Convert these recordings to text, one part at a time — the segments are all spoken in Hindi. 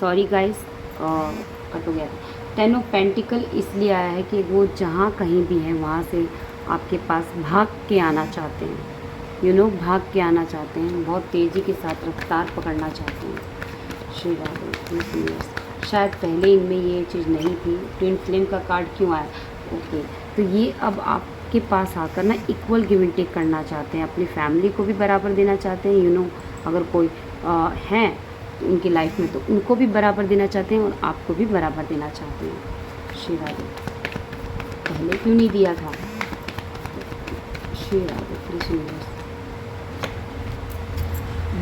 सॉरी गाइस, कट हो गया था। 10 ऑफ पेंटिकल इसलिए आया है कि वो जहाँ कहीं भी है वहाँ से आपके पास भाग के आना चाहते हैं, भाग के आना चाहते हैं, बहुत तेज़ी के साथ रफ्तार पकड़ना चाहते हैं। श्री राधे। शायद पहले इनमें ये चीज़ नहीं थी। ट्विन फ्लेम का कार्ड क्यों आया? ओके, तो ये अब आपके पास आकर ना इक्वल गिव एंड टेक करना चाहते हैं, अपनी फैमिली को भी बराबर देना चाहते हैं, अगर कोई हैं उनकी लाइफ में तो उनको भी बराबर देना चाहते हैं और आपको भी बराबर देना चाहते हैं। श्री राधे। पहले क्यों नहीं दिया था? श्री राधे कृष्ण।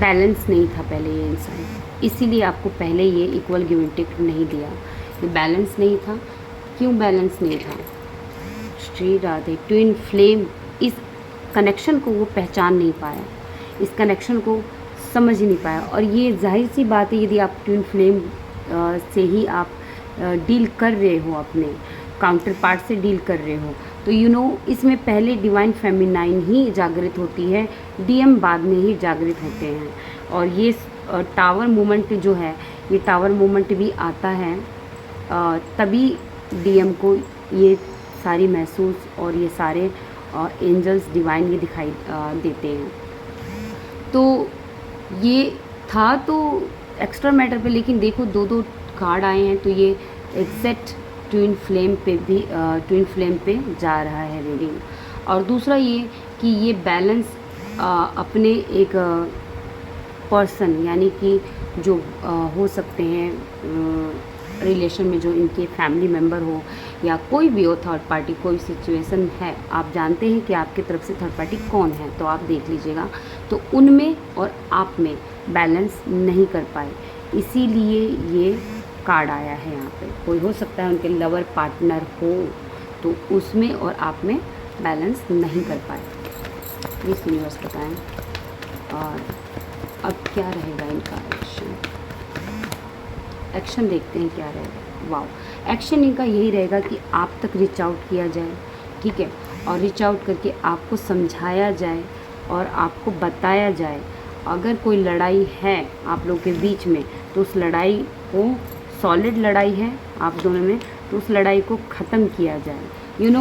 बैलेंस नहीं था पहले ये इंसान, इसीलिए आपको पहले ये इक्वल गिव एंड टेक नहीं दिया। ये बैलेंस नहीं था। क्यों बैलेंस नहीं था? श्री राधे। ट्विन फ्लेम, इस कनेक्शन को वो पहचान नहीं पाया, इस कनेक्शन को समझ ही नहीं पाया। और ये जाहिर सी बात है, यदि आप ट्विन फ्लेम से ही आप डील कर रहे हो, अपने काउंटर पार्ट से डील कर रहे हो, तो इसमें पहले डिवाइन फेमिनाइन ही जागृत होती है, डीएम बाद में ही जागृत होते हैं। और ये टावर मूवमेंट जो है, ये टावर मूवमेंट भी आता है तभी डीएम को ये सारी महसूस और ये सारे एंजल्स डिवाइन ये दिखाई देते हैं। तो ये था तो एक्स्ट्रा मैटर पे, लेकिन देखो दो दो कार्ड आए हैं, तो ये एग्जैक्ट ट्विन फ्लेम पे जा रहा है रीडिंग। और दूसरा ये कि ये बैलेंस अपने एक पर्सन, यानी कि जो हो सकते हैं रिलेशन में, जो इनके फैमिली मेम्बर हो या कोई भी हो, थर्ड पार्टी, कोई सिचुएशन है, आप जानते हैं कि आपकी तरफ से थर्ड पार्टी कौन है, तो आप देख लीजिएगा, तो उनमें और आप में बैलेंस नहीं कर पाए, इसीलिए ये कार्ड आया है यहाँ पे। कोई हो सकता है उनके लवर पार्टनर हो, तो उसमें और आप में बैलेंस नहीं कर पाए। प्लीज़ यूनिवर्स बताएं। और अब क्या रहेगा इनका एक्शन देखते हैं क्या रहेगा। वाह, एक्शन इनका यही रहेगा कि आप तक रीच आउट किया जाए, ठीक है, और रीच आउट करके आपको समझाया जाए और आपको बताया जाए। अगर कोई लड़ाई है आप लोगों के बीच में, तो उस लड़ाई को, सॉलिड लड़ाई है आप दोनों में, तो उस लड़ाई को ख़त्म किया जाए।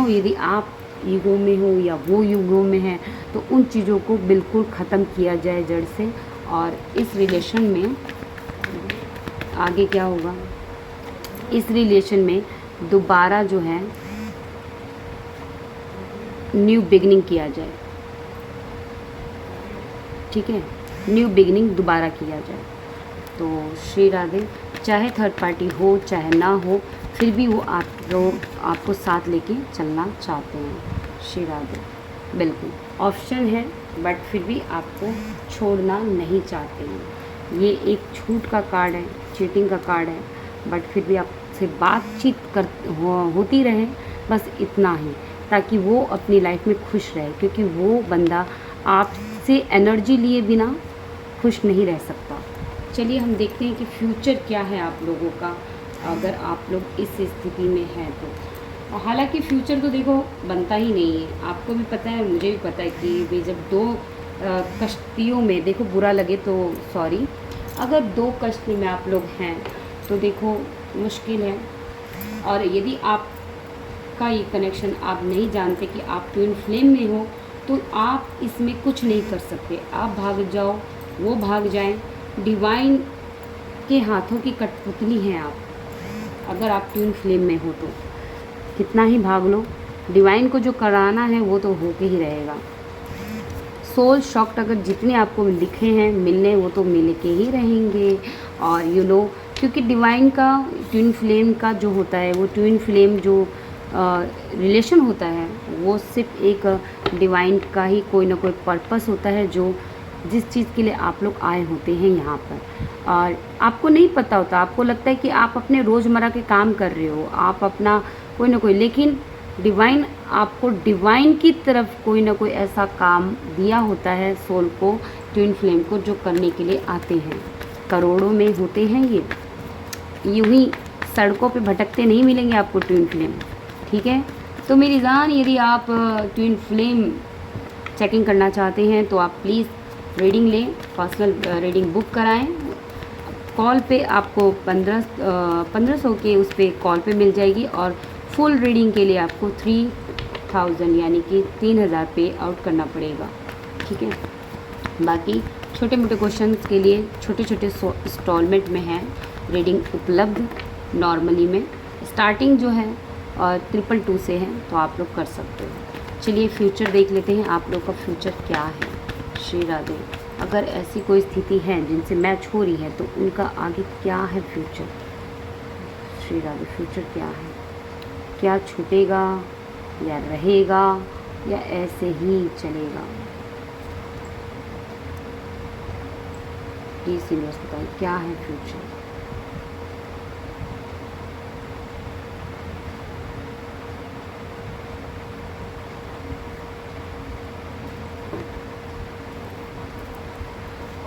यदि आप ईगो में हो या वो ईगो में है, तो उन चीज़ों को बिल्कुल ख़त्म किया जाए जड़ से। और इस रिलेशन में आगे क्या होगा, इस रिलेशन में दोबारा जो है न्यू बिगनिंग किया जाए, ठीक है, न्यू बिगनिंग दोबारा किया जाए। तो श्री राधे। चाहे थर्ड पार्टी हो चाहे ना हो, फिर भी वो आपको साथ लेके चलना चाहते हैं। श्री राधे। बिल्कुल ऑप्शन है, बट फिर भी आपको छोड़ना नहीं चाहते हैं। ये एक झूठ का कार्ड है, चीटिंग का कार्ड है, बट फिर भी आपसे बातचीत होती रहे, बस इतना ही, ताकि वो अपनी लाइफ में खुश रहे, क्योंकि वो बंदा आपसे एनर्जी लिए बिना खुश नहीं रह सकता। चलिए हम देखते हैं कि फ्यूचर क्या है आप लोगों का, अगर आप लोग इस स्थिति में हैं तो। हालांकि फ्यूचर तो देखो बनता ही नहीं है, आपको भी पता है, मुझे भी पता है कि भाई जब दो कश्तियों में, देखो बुरा लगे तो सॉरी, अगर दो कश्ती में आप लोग हैं तो देखो मुश्किल है। और यदि आपका ये कनेक्शन आप नहीं जानते कि आप ट्विन फ्लेम में हो, तो आप इसमें कुछ नहीं कर सकते। आप भाग जाओ, वो भाग जाएं, डिवाइन के हाथों की कठपुतली हैं आप। अगर आप ट्विन फ्लेम में हो तो कितना ही भाग लो, डिवाइन को जो कराना है वो तो होके ही रहेगा। सोल शॉक्ड अगर जितने आपको लिखे हैं मिलने, वो तो मिल के ही रहेंगे। और क्योंकि डिवाइन का ट्विन फ्लेम का जो होता है, वो ट्विन फ्लेम जो रिलेशन होता है, वो सिर्फ एक डिवाइन का ही कोई ना कोई पर्पस होता है, जो जिस चीज़ के लिए आप लोग आए होते हैं यहाँ पर। और आपको नहीं पता होता, आपको लगता है कि आप अपने रोज़मर्रा के काम कर रहे हो, आप अपना कोई ना कोई, लेकिन डिवाइन आपको, डिवाइन की तरफ कोई ना कोई ऐसा काम दिया होता है सोल को, ट्विन फ्लेम को, जो करने के लिए आते हैं। करोड़ों में होते हैं ये, यूं ही सड़कों पे भटकते नहीं मिलेंगे आपको ट्विन फ्लेम, ठीक है। तो मेरी जान, यदि आप ट्विन फ्लेम चेकिंग करना चाहते हैं तो आप प्लीज़ रीडिंग लें, पर्सनल रीडिंग बुक कराएं। कॉल पे आपको 1500 के उस पर कॉल पे मिल जाएगी, और फुल रीडिंग के लिए आपको 3000 यानी कि 3000 पे आउट करना पड़ेगा, ठीक है। बाकी छोटे मोटे क्वेश्चंस के लिए छोटे छोटे इंस्टॉलमेंट में है रीडिंग उपलब्ध। नॉर्मली में स्टार्टिंग जो है और 222 से है, तो आप लोग कर सकते हो। चलिए फ्यूचर देख लेते हैं, आप लोग का फ्यूचर क्या है। श्री राधे। अगर ऐसी कोई स्थिति है जिनसे मैच हो रही है तो उनका आगे क्या है फ्यूचर। श्री राधे। फ्यूचर क्या है, क्या छूटेगा या रहेगा या ऐसे ही चलेगा। प्लीज़ यूनिवर्स बताइए क्या है फ्यूचर।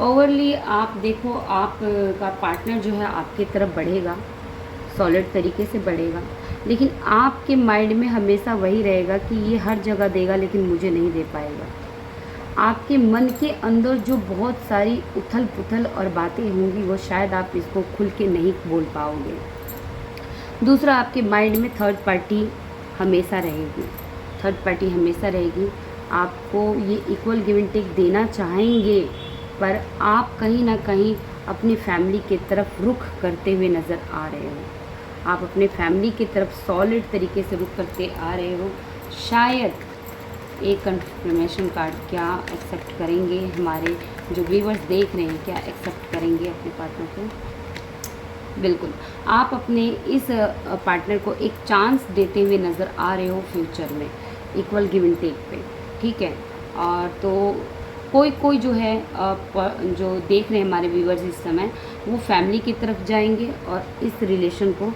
ओवरली आप देखो, आप का पार्टनर जो है आपकी तरफ बढ़ेगा, सॉलिड तरीके से बढ़ेगा, लेकिन आपके माइंड में हमेशा वही रहेगा कि ये हर जगह देगा लेकिन मुझे नहीं दे पाएगा। आपके मन के अंदर जो बहुत सारी उथल पुथल और बातें होंगी वो शायद आप इसको खुल के नहीं बोल पाओगे। दूसरा, आपके माइंड में थर्ड पार्टी हमेशा रहेगी, थर्ड पार्टी हमेशा रहेगी। आपको ये इक्वल गिव एंड टेक देना चाहेंगे, पर आप कहीं ना कहीं अपनी फैमिली की तरफ रुख करते हुए नज़र आ रहे हो। आप अपने फैमिली की तरफ सॉलिड तरीके से रुख करते आ रहे हो। शायद एक कंफर्मेशन कार्ड क्या एक्सेप्ट करेंगे हमारे जो व्यूअर्स देख रहे हैं, क्या एक्सेप्ट करेंगे अपने पार्टनर को। बिल्कुल, आप अपने इस पार्टनर को एक चांस देते हुए नज़र आ रहे हो फ्यूचर में, इक्वल गिव एंड टेक पे, ठीक है। और तो कोई जो है जो देख रहे हैं हमारे व्यूअर्स इस समय, वो फैमिली की तरफ जाएंगे और इस रिलेशन को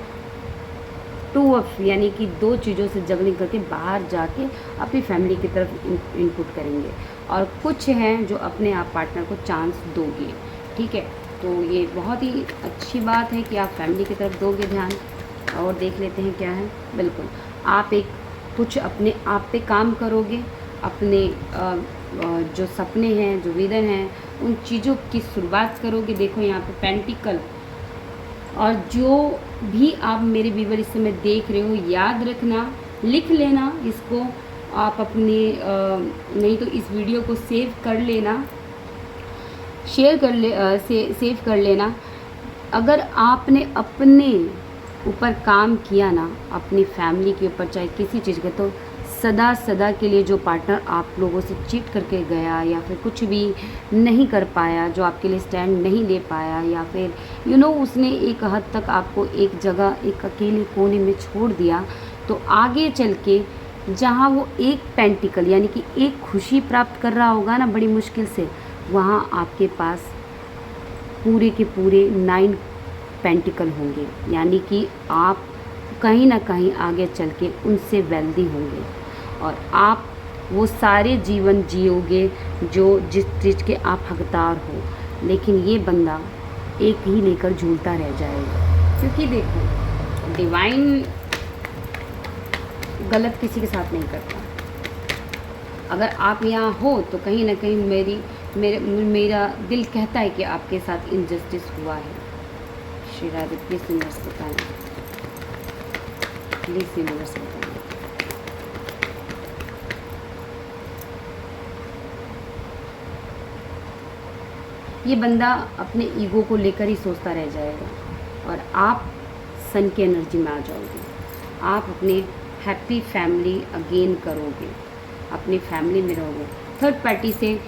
टू ऑफ यानी कि दो चीज़ों से जगलिंग करके बाहर जाके अपनी फैमिली की तरफ इनपुट करेंगे। और कुछ हैं जो अपने आप पार्टनर को चांस दोगे, ठीक है। तो ये बहुत ही अच्छी बात है कि आप फैमिली की तरफ दोगे ध्यान। और देख लेते हैं क्या है। बिल्कुल, आप एक कुछ अपने आप पे काम करोगे, अपने जो सपने हैं, जो विज़न हैं, उन चीज़ों की शुरुआत करोगे। देखो यहाँ पे पेंटिकल, और जो भी आप मेरे व्यूअर इस समय देख रहे हो, याद रखना, लिख लेना इसको आप अपने नहीं तो इस वीडियो को सेव कर लेना, शेयर कर ले सेव कर लेना। अगर आपने अपने ऊपर काम किया ना, अपनी फैमिली के ऊपर, चाहे किसी चीज़ का, तो सदा सदा के लिए जो पार्टनर आप लोगों से चीट करके गया या फिर कुछ भी नहीं कर पाया, जो आपके लिए स्टैंड नहीं ले पाया, या फिर उसने एक हद तक आपको एक जगह एक अकेले कोने में छोड़ दिया, तो आगे चल के जहाँ वो एक पेंटिकल यानी कि एक खुशी प्राप्त कर रहा होगा ना बड़ी मुश्किल से, वहाँ आपके पास पूरे के पूरे 9 पेंटिकल होंगे। यानी कि आप कहीं ना कहीं आगे चल के उनसे वेल्दी होंगे और आप वो सारे जीवन जियोगे जो जिस चीज़ के आप हकदार हो। लेकिन ये बंदा एक ही लेकर झूलता रह जाएगा, क्योंकि देखो डिवाइन गलत किसी के साथ नहीं करता। अगर आप यहाँ हो तो कहीं ना कहीं मेरा दिल कहता है कि आपके साथ इनजस्टिस हुआ है। श्री राधे। प्लीज़ यूनिवर्स बताएं, प्लीज़ यूनिवर्स बताएं। ये बंदा अपने ईगो को लेकर ही सोचता रह जाएगा और आप सन की एनर्जी में आ जाओगे। आप अपने हैप्पी फैमिली अगेन करोगे, अपनी फैमिली में रहोगे। थर्ड पार्टी से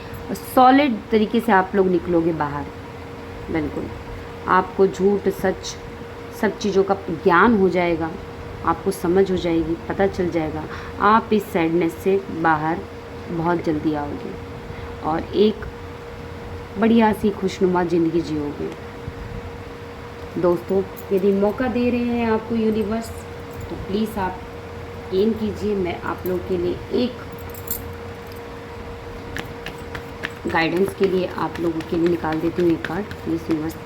सॉलिड तरीके से आप लोग निकलोगे बाहर। बिल्कुल, आपको झूठ सच सब चीज़ों का ज्ञान हो जाएगा, आपको समझ हो जाएगी, पता चल जाएगा। आप इस सैडनेस से बाहर बहुत जल्दी आओगे और एक बढ़िया सी खुशनुमा ज़िंदगी जियोगे। दोस्तों, यदि मौका दे रहे हैं आपको यूनिवर्स, तो प्लीज़ आप गेन कीजिए। मैं आप लोग के लिए एक गाइडेंस के लिए आप लोगों के लिए निकाल देती हूँ एक कार्ड। प्लीज़ यूनिवर्स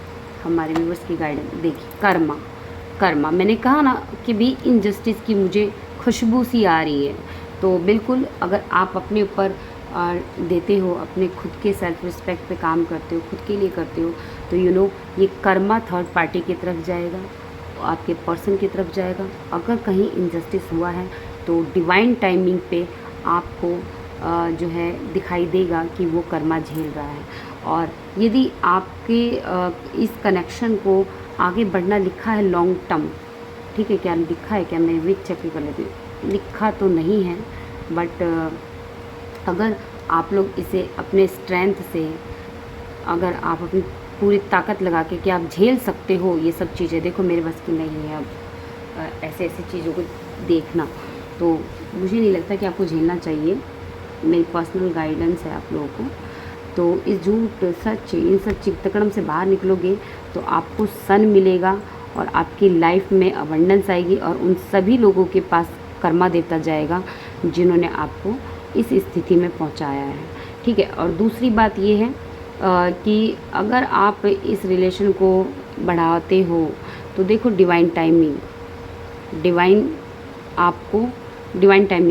हमारे व्यूवर्स की गाइडेंस देखिए। कर्मा मैंने कहा ना कि भी इनजस्टिस की मुझे खुशबू सी आ रही है। तो बिल्कुल, अगर आप अपने ऊपर देते हो, अपने खुद के सेल्फ रिस्पेक्ट पे काम करते हो, खुद के लिए करते हो, तो ये कर्मा थर्ड पार्टी की तरफ जाएगा, आपके पर्सन की तरफ जाएगा। अगर कहीं इनजस्टिस हुआ है तो डिवाइन टाइमिंग पे आपको जो है दिखाई देगा कि वो कर्मा झेल रहा है। और यदि आपके इस कनेक्शन को आगे बढ़ना लिखा है लॉन्ग टर्म, ठीक है, क्या लिखा है, क्या मैं विक चेक कर लेती हूँ, लिखा तो नहीं है, बट अगर आप लोग इसे अपने स्ट्रेंथ से, अगर आप अपनी पूरी ताकत लगा के कि आप झेल सकते हो ये सब चीज़ें, देखो मेरे बस की नहीं है अब ऐसे ऐसे चीज़ों को देखना, तो मुझे नहीं लगता कि आपको झेलना चाहिए। मेरी पर्सनल गाइडेंस है आप लोगों को। तो इस झूठ सच इन सब चित्तकड़म से बाहर निकलोगे तो आपको सन मिलेगा और आपकी लाइफ में अबंडेंस आएगी और उन सभी लोगों के पास कर्मा देवता जाएगा जिन्होंने आपको इस स्थिति में पहुंचाया है, ठीक है। और दूसरी बात ये है कि अगर आप इस रिलेशन को बढ़ाते हो तो देखो डिवाइन टाइमिंग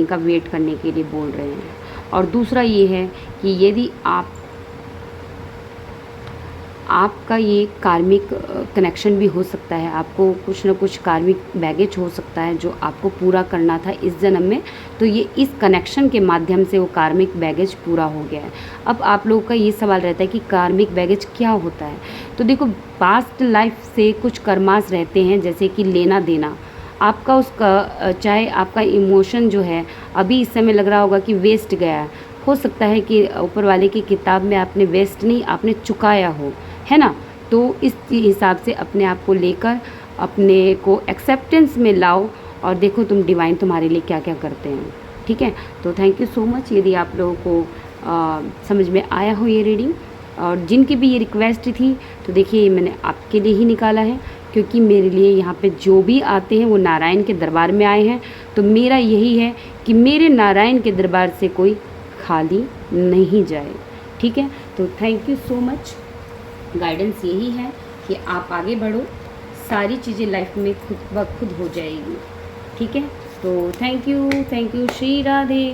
का वेट करने के लिए बोल रहे हैं। और दूसरा ये है कि यदि आपका ये कार्मिक कनेक्शन भी हो सकता है, आपको कुछ ना कुछ कार्मिक बैगेज हो सकता है जो आपको पूरा करना था इस जन्म में, तो ये इस कनेक्शन के माध्यम से वो कार्मिक बैगेज पूरा हो गया है। अब आप लोगों का ये सवाल रहता है कि कार्मिक बैगेज क्या होता है। तो देखो पास्ट लाइफ से कुछ कर्मास रहते हैं, जैसे कि लेना देना आपका, उसका चाहे आपका इमोशन जो है अभी इस समय लग रहा होगा कि वेस्ट गया, हो सकता है कि ऊपर वाले की किताब में आपने वेस्ट नहीं, आपने चुकाया हो, है ना। तो इस हिसाब से अपने आप को लेकर अपने को एक्सेप्टेंस में लाओ और देखो तुम डिवाइन तुम्हारे लिए क्या क्या करते हैं, ठीक है। तो थैंक यू सो मच। यदि आप लोगों को समझ में आया हो ये रीडिंग, और जिनकी भी ये रिक्वेस्ट थी, तो देखिए ये मैंने आपके लिए ही निकाला है, क्योंकि मेरे लिए यहाँ पे जो भी आते हैं वो नारायण के दरबार में आए हैं। तो मेरा यही है कि मेरे नारायण के दरबार से कोई खाली नहीं जाए, ठीक है। तो thank you so much. Guidance यही है कि आप आगे बढ़ो, सारी चीज़ें लाइफ में खुद ब खुद हो जाएगी, ठीक है। तो थैंक यू, श्री राधे।